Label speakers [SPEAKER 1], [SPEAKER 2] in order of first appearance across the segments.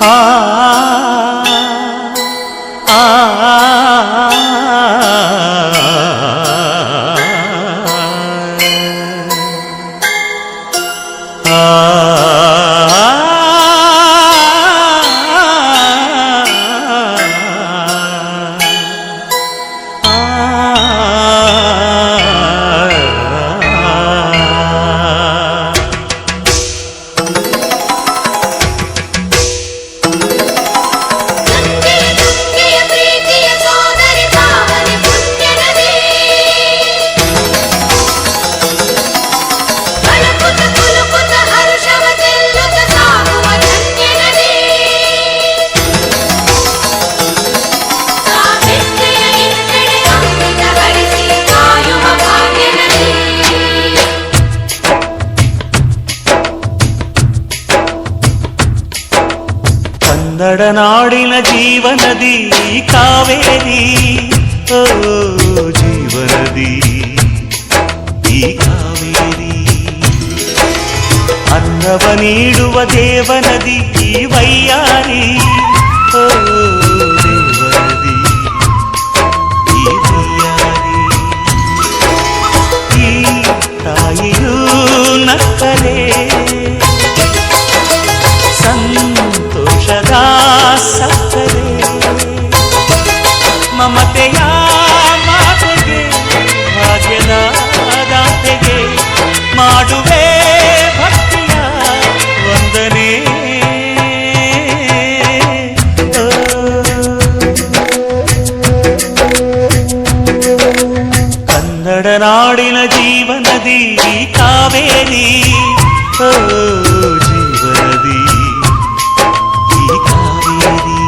[SPEAKER 1] ಆ ಆ ಕನ್ನಡ ನಾಡಿನ ಜೀವನದಿ ಕಾವೇರಿ, ಓ ಜೀವನದಿ ಈ ಕಾವೇರಿ. ಅನ್ನವ ನೀಡುವ ದೇವನದಿ ಈ ವೈಯಾರಿ, ಓ ದೇವನದಿ ಈ ವೈಯಾರಿ. ಈ ತಾಯಿಯೂ ನಕ್ಕಲೇ ಸಂತೋಷದ ಸಕ್ಕರೆ, ಮಮತೆಯ ಮಾತೆಗೆ ಭಾಗ್ಯದ ದಾತೆಗೆ ಮಾಡುವೆ ಭಕ್ತಿಯ ವಂದನೆ. ಕನ್ನಡ ನಾಡಿನ ಜೀವನದಿ ಕಾವೇರಿ, ಓ ಜೀವನದಿ ಈ ಕಾವೇರಿ.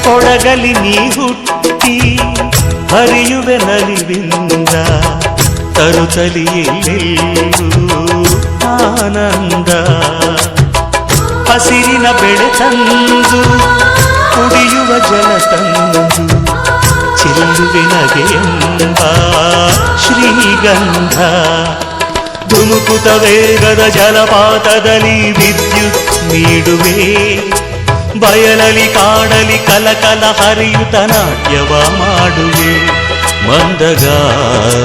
[SPEAKER 1] ಕೊಡಗಲಿ ನೀ ಹುಟ್ಟಿ ಹರಿಯುವೆ ನಲಿವಿಂದ, ತರುತ್ತಲಿಯೆಲ್ಲೆಲ್ಲೂ ಆನಂದ. ಹಸಿರಿನ ಬೆಳೆ ತಂದು ಕುಡಿಯುವ ಜಲ ತಂದು ಚೆಲ್ಲುವೆ ನಗೆಯೆಂಬ ಶ್ರೀಗಂಧ. ಧುಮುಕುತ ವೇಗದ ಜಲಪಾತದಲ್ಲಿ ವಿದ್ಯುತ್ ನೀಡುವೆ, ಬಯಲಲಿ ಕಾಡಲಿ ಕಲಕಲ ಹರಿಯುತ ನಾಟ್ಯವ ಮಾಡುವೆ. ಮಂದಗಾಮಿನಿ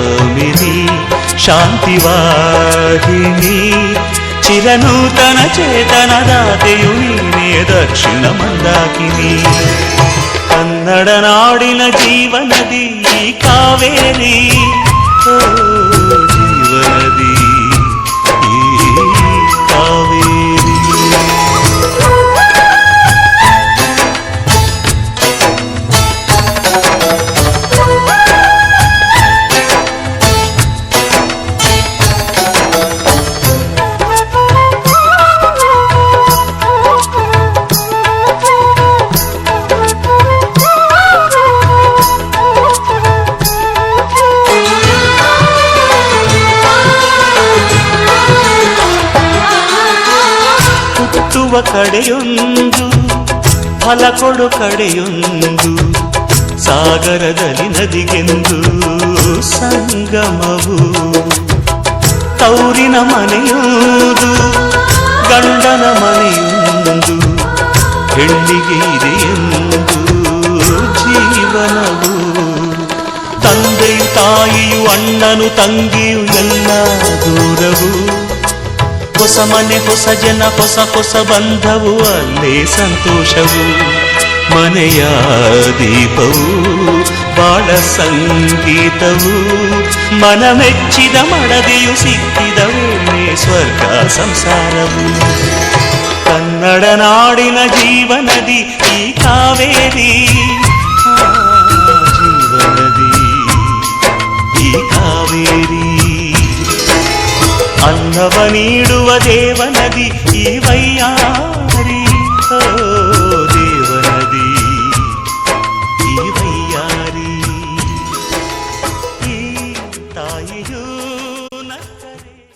[SPEAKER 1] ಶಾಂತಿವಾಹಿನಿ ಚಿರನೂತನ ಚೇತನದಾತೆಯು ನೀನೇ ದಕ್ಷಿಣ ಮಂದಾಕಿನಿ. ಕನ್ನಡ ನಾಡಿನ ಜೀವನದಿ ಕಾವೇರಿ, ಓ ಜೀವನದಿ ಈ ಕಾವೇರಿ. ಹುಟ್ಟುವ ಕಡೆಯೊಂದು ಫಲ ಕೊಡು ಕಡೆಯೊಂದು, ಸಾಗರದಲ್ಲಿ ನದಿಗೆಂದು ಸಂಗಮವು. ತೌರಿನ ಮನೆಯೊಂದು ಗಂಡನ ಮನೆಯೊಂದು, ಹೆಣ್ಣಿಗೆ ಇದೆಯೆಂದು ಜೀವನವು. ತಂದೆಯು ತಾಯಿಯು ಅಣ್ಣನು ತಂಗಿಯು ಎಲ್ಲ ದೂರವು. ಹೊಸ ಮನೆ ಹೊಸ ಜನ ಹೊಸ ಹೊಸ ಬಂಧವು, ಅಲ್ಲೇ ಸಂತೋಷವು. ಮನೆಯ ದೀಪವು ಬಾಳ ಸಂಗೀತವು, ಮನ ಮೆಚ್ಚಿದ ಮಡದಿಯು ಸಿಕ್ಕಿದ ವೇಳೆ ಸ್ವರ್ಗ ಸಂಸಾರವು. ಕನ್ನಡ ನಾಡಿನ ಜೀವನದಿ ಈ ಕಾವೇರಿ, ಜೀವನದಿ ಈ ಕಾವೇರಿ. ಅನ್ನವ ನೀಡುವ ದೇವನದಿ ಈ ವೈಯಾರ